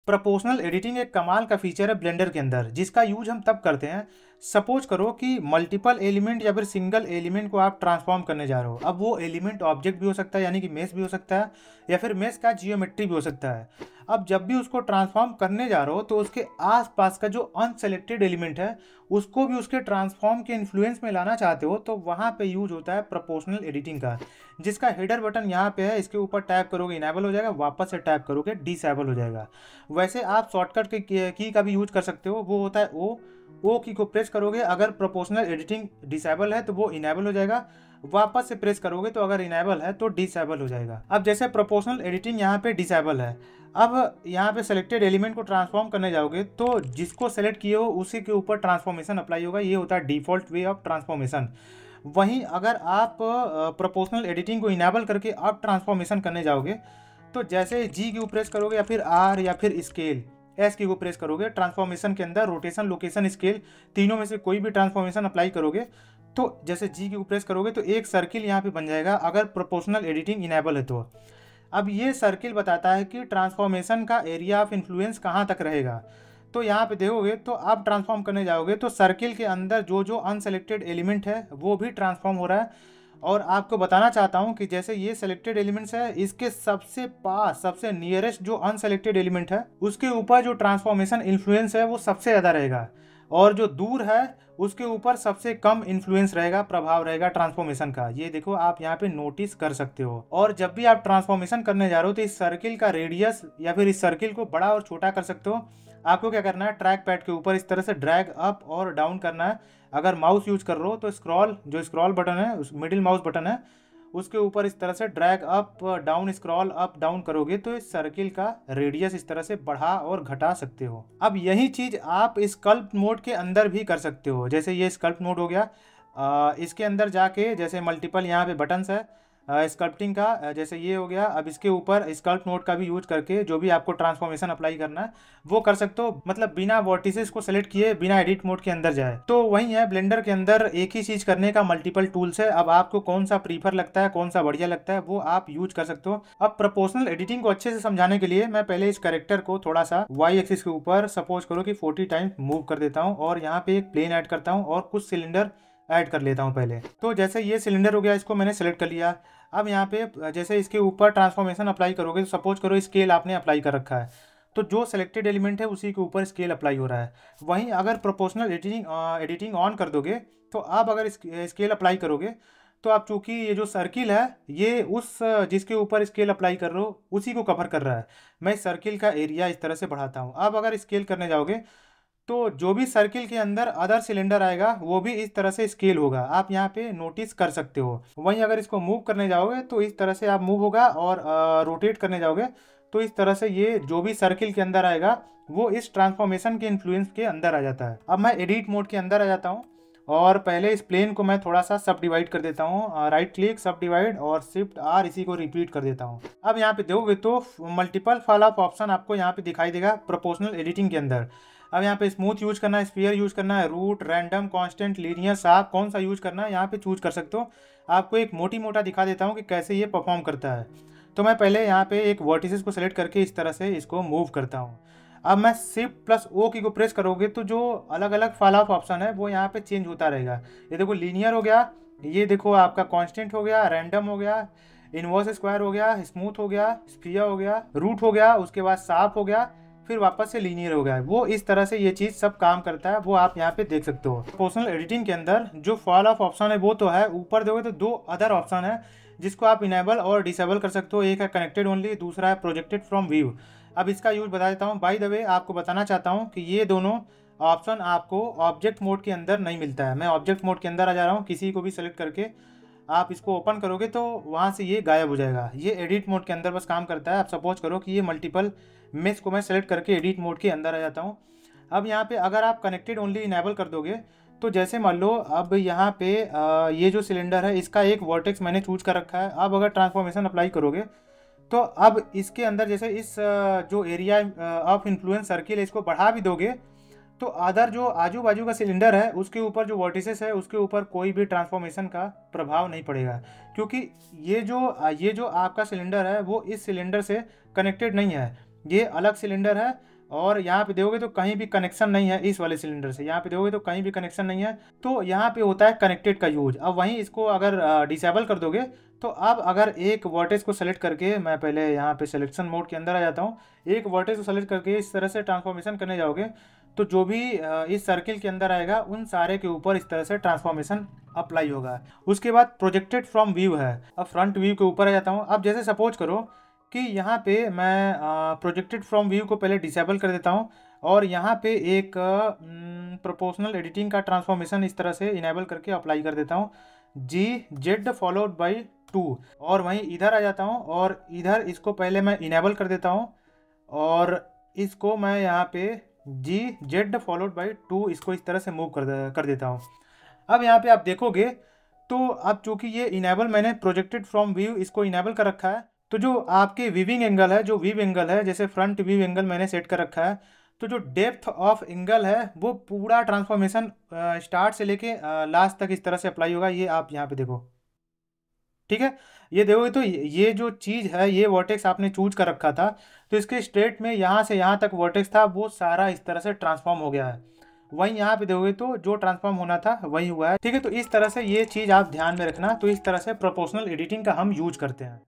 Proportional editing एक कमाल का फीचर है ब्लेंडर के अंदर, जिसका यूज हम तब करते हैं, सपोज करो कि मल्टीपल एलिमेंट या फिर सिंगल एलिमेंट को आप ट्रांसफॉर्म करने जा रहे हो। अब वो एलिमेंट ऑब्जेक्ट भी हो सकता है, यानी कि मेश भी हो सकता है, या फिर मेश का जियोमेट्री भी हो सकता है। अब जब भी उसको ट्रांसफॉर्म करने जा रहे हो तो उसके आसपास का जो अनसेलेक्टेड एलिमेंट है उसको भी उसके ट्रांसफॉर्म के इन्फ्लुएंस में लाना चाहते हो, तो वहाँ पे यूज होता है प्रोपोर्शनल एडिटिंग का, जिसका हेडर बटन यहाँ पे है। इसके ऊपर टैप करोगे इनेबल हो जाएगा, वापस से टैप करोगे डिसेबल हो जाएगा। वैसे आप शॉर्टकट की का भी यूज कर सकते हो, वो होता है ओ की को प्रेस करोगे, अगर प्रोपोर्शनल एडिटिंग डिसेबल है तो वो इनेबल हो जाएगा, वापस से प्रेस करोगे तो अगर इनेबल है तो डिसेबल हो जाएगा। अब जैसे प्रोपोर्शनल एडिटिंग यहाँ पे डिसेबल है, अब यहाँ पे सेलेक्टेड एलिमेंट को ट्रांसफॉर्म करने जाओगे तो जिसको सेलेक्ट किए हो उसी के ऊपर ट्रांसफॉर्मेशन अप्लाई होगा, ये होता है डिफॉल्ट वे ऑफ ट्रांसफॉर्मेशन। वहीं अगर आप प्रोपोर्शनल एडिटिंग को इनेबल करके आप ट्रांसफॉर्मेशन करने जाओगे तो जैसे जी की प्रेस करोगे या फिर आर या फिर स्केल एस की को प्रेस करोगे, ट्रांसफॉर्मेशन के अंदर रोटेशन, लोकेशन, स्केल तीनों में से कोई भी ट्रांसफॉर्मेशन अप्लाई करोगे तो जैसे जी की को प्रेस करोगे तो एक सर्किल यहाँ पे बन जाएगा, अगर प्रोपोर्शनल एडिटिंग इनेबल है तो। अब ये सर्किल बताता है कि ट्रांसफॉर्मेशन का एरिया ऑफ इन्फ्लुएंस कहाँ तक रहेगा। तो यहाँ पे देखोगे तो आप ट्रांसफॉर्म करने जाओगे तो सर्किल के अंदर जो जो अनसेलेक्टेड एलिमेंट है वो भी ट्रांसफॉर्म हो रहा है। और आपको बताना चाहता हूँ कि जैसे ये सेलेक्टेड एलिमेंट्स है, इसके सबसे पास सबसे नियरेस्ट जो अनसेलेक्टेड एलिमेंट है उसके ऊपर जो ट्रांसफॉर्मेशन इन्फ्लुएंस है वो सबसे ज़्यादा रहेगा, और जो दूर है उसके ऊपर सबसे कम इन्फ्लुएंस रहेगा, प्रभाव रहेगा ट्रांसफॉर्मेशन का। ये देखो आप यहाँ पे नोटिस कर सकते हो। और जब भी आप ट्रांसफॉर्मेशन करने जा रहे हो तो इस सर्किल का रेडियस या फिर इस सर्किल को बड़ा और छोटा कर सकते हो। आपको क्या करना है, ट्रैक पैड के ऊपर इस तरह से ड्रैग अप और डाउन करना है। अगर माउस यूज कर रहे हो तो स्क्रॉल बटन है, उस मिडिल माउस बटन है, उसके ऊपर इस तरह से drag up down, scroll up down करोगे तो इस सर्किल का रेडियस इस तरह से बढ़ा और घटा सकते हो। अब यही चीज आप स्कल्प्ट मोड के अंदर भी कर सकते हो। जैसे ये स्कल्प्ट मोड हो गया, इसके अंदर जाके जैसे मल्टीपल यहाँ पे बटन्स है स्कल्पटिंग का, जैसे ये हो गया। अब इसके ऊपर स्कल्प मोड का भी यूज करके जो भी आपको ट्रांसफॉर्मेशन अप्लाई करना है वो कर सकते हो, मतलब बिना वर्टिसेस को सेलेक्ट किए, बिना एडिट मोड के अंदर जाए। तो वही है, ब्लेंडर के अंदर एक ही चीज करने का मल्टीपल टूल्स है। अब आपको कौन सा प्रीफर लगता है, कौन सा बढ़िया लगता है, वो आप यूज कर सकते हो। अब प्रोपोर्शनल एडिटिंग को अच्छे से समझाने के लिए मैं पहले इस कैरेक्टर को थोड़ा सा वाई एक्सिस के ऊपर सपोज करो कि 40 टाइम्स मूव कर देता हूँ, और यहाँ पे एक प्लेन ऐड करता हूँ और कुछ सिलेंडर ऐड कर लेता हूँ पहले। तो जैसे ये सिलेंडर हो गया, इसको मैंने सेलेक्ट कर लिया। अब यहाँ पे जैसे इसके ऊपर ट्रांसफॉर्मेशन अप्लाई करोगे तो सपोज करो स्केल आपने अप्लाई कर रखा है, तो जो सेलेक्टेड एलिमेंट है उसी के ऊपर स्केल अप्लाई हो रहा है। वहीं अगर प्रोपोर्शनल एडिटिंग ऑन कर दोगे तो आप अगर स्केल अप्लाई करोगे तो आप चूंकि ये जो सर्किल है ये उस जिसके ऊपर स्केल अप्लाई कर रहे हो उसी को कवर कर रहा है। मैं इस सर्किल का एरिया इस तरह से बढ़ाता हूँ। अब अगर स्केल करने जाओगे तो जो भी सर्किल के अंदर अदर सिलेंडर आएगा वो भी इस तरह से स्केल होगा, आप यहाँ पे नोटिस कर सकते हो। वहीं अगर इसको मूव करने जाओगे तो इस तरह से आप मूव होगा, और रोटेट करने जाओगे तो इस तरह से ये जो भी सर्किल के अंदर आएगा वो इस ट्रांसफॉर्मेशन के इन्फ्लुएंस के अंदर आ जाता है। अब मैं एडिट मोड के अंदर आ जाता हूँ, और पहले इस प्लेन को मैं थोड़ा सा सब डिवाइड कर देता हूँ, राइट क्लिक सब डिवाइड और शिफ्ट आर, इसी को रिपीट कर देता हूँ। अब यहाँ पे देखोगे तो मल्टीपल फॉल ऑफ ऑप्शन आपको यहाँ पे दिखाई देगा प्रोपोर्शनल एडिटिंग के अंदर। अब यहाँ पे स्मूथ यूज करना है, स्फीयर यूज करना है, root, random, constant, linear, sharp, कौन सा यूज करना है यहाँ पे चूज कर सकते हो। आपको एक मोटी मोटा दिखा देता हूँ कि कैसे ये परफॉर्म करता है। तो मैं पहले यहाँ पे एक वर्टिसेस को सेलेक्ट करके इस तरह से इसको मूव करता हूँ। अब मैं शिफ्ट प्लस ओ की को प्रेस करोगे तो जो अलग अलग फॉल ऑफ ऑप्शन है वो यहाँ पे चेंज होता रहेगा। ये देखो लीनियर हो गया, ये देखो आपका कांस्टेंट हो गया, रैंडम हो गया, इनवर्स स्क्वायर हो गया, स्मूथ हो गया, स्फीयर हो गया, रूट हो गया, उसके बाद शार्प हो गया, फिर वापस से लीनियर हो गया। वो इस तरह से ये चीज़ सब काम करता है, वो आप यहाँ पे देख सकते हो। प्रोपोर्शनल एडिटिंग के अंदर जो फॉल ऑफ ऑप्शन है वो तो है, ऊपर देखोगे तो दो अदर ऑप्शन है जिसको आप इनेबल और डिसेबल कर सकते हो। एक है कनेक्टेड ओनली, दूसरा है प्रोजेक्टेड फ्रॉम व्यू। अब इसका यूज बता देता हूँ। बाय द वे आपको बताना चाहता हूँ कि ये दोनों ऑप्शन आपको ऑब्जेक्ट मोड के अंदर नहीं मिलता है। मैं ऑब्जेक्ट मोड के अंदर आ जा रहा हूँ, किसी को भी सेलेक्ट करके आप इसको ओपन करोगे तो वहाँ से ये गायब हो जाएगा। ये एडिट मोड के अंदर बस काम करता है। आप सपोज करो कि ये मल्टीपल मेश को मैं सेलेक्ट करके एडिट मोड के अंदर आ जाता हूँ। अब यहाँ पे अगर आप कनेक्टेड ओनली इनेबल कर दोगे तो जैसे मान लो अब यहाँ पे ये जो सिलेंडर है इसका एक वर्टेक्स मैंने चूज कर रखा है। अब अगर ट्रांसफॉर्मेशन अप्लाई करोगे तो अब इसके अंदर जैसे इस जो एरिया ऑफ इन्फ्लुएंस सर्किल है इसको बढ़ा भी दोगे तो अदर जो आजू बाजू का सिलेंडर है उसके ऊपर जो वर्टिसेस है उसके ऊपर कोई भी ट्रांसफॉर्मेशन का प्रभाव नहीं पड़ेगा, क्योंकि ये जो आपका सिलेंडर है वो इस सिलेंडर से कनेक्टेड नहीं है, ये अलग सिलेंडर है। और यहाँ पे देखोगे तो कहीं भी कनेक्शन नहीं है इस वाले सिलेंडर से, यहाँ पे देखोगे तो कहीं भी कनेक्शन नहीं है, तो यहाँ पे होता है कनेक्टेड का यूज। अब वहीं इसको अगर डिसेबल कर दोगे तो अब अगर एक वर्टेज को सेलेक्ट करके, मैं पहले यहाँ पे सिलेक्शन मोड के अंदर आ जाता हूँ, एक वर्टेज को सेलेक्ट करके इस तरह से ट्रांसफॉर्मेशन करने जाओगे तो जो भी इस सर्किल के अंदर आएगा उन सारे के ऊपर इस तरह से ट्रांसफॉर्मेशन अप्लाई होगा। उसके बाद प्रोजेक्टेड फ्रॉम व्यू है, अब फ्रंट व्यू के ऊपर आ जाता हूँ। अब जैसे सपोज करो कि यहाँ पे मैं प्रोजेक्टेड फ्रॉम व्यू को पहले डिसेबल कर देता हूँ और यहाँ पे एक प्रोपोर्शनल एडिटिंग का ट्रांसफॉर्मेशन इस तरह से इनेबल करके अप्लाई कर देता हूँ, जी जेड फॉलोड बाई 2, और वहीं इधर आ जाता हूँ और इधर इसको पहले मैं इनेबल कर देता हूँ और इसको मैं यहाँ पे जी जेड फॉलोड बाई 2 इसको इस तरह से मूव कर देता हूँ। अब यहाँ पे आप देखोगे तो अब चूंकि ये इनेबल मैंने प्रोजेक्टेड फ्रॉम व्यू इसको इनेबल कर रखा है, तो जो आपके वीविंग एंगल है, जो वीव एंगल है, जैसे फ्रंट वीव एंगल मैंने सेट कर रखा है, तो जो डेप्थ ऑफ एंगल है वो पूरा ट्रांसफॉर्मेशन स्टार्ट से लेके लास्ट तक इस तरह से अप्लाई होगा। ये आप यहाँ पे देखो, ठीक है, ये देखोगे तो ये जो चीज़ है, ये वर्टेक्स आपने चूज कर रखा था, तो इसके स्ट्रेट में यहाँ से यहाँ तक वर्टेक्स था, वो सारा इस तरह से ट्रांसफॉर्म हो गया है। वहीं यहाँ पे देखोगे तो जो ट्रांसफॉर्म होना था वही हुआ है, ठीक है। तो इस तरह से ये चीज़ आप ध्यान में रखना, तो इस तरह से प्रोपोर्शनल एडिटिंग का हम यूज करते हैं।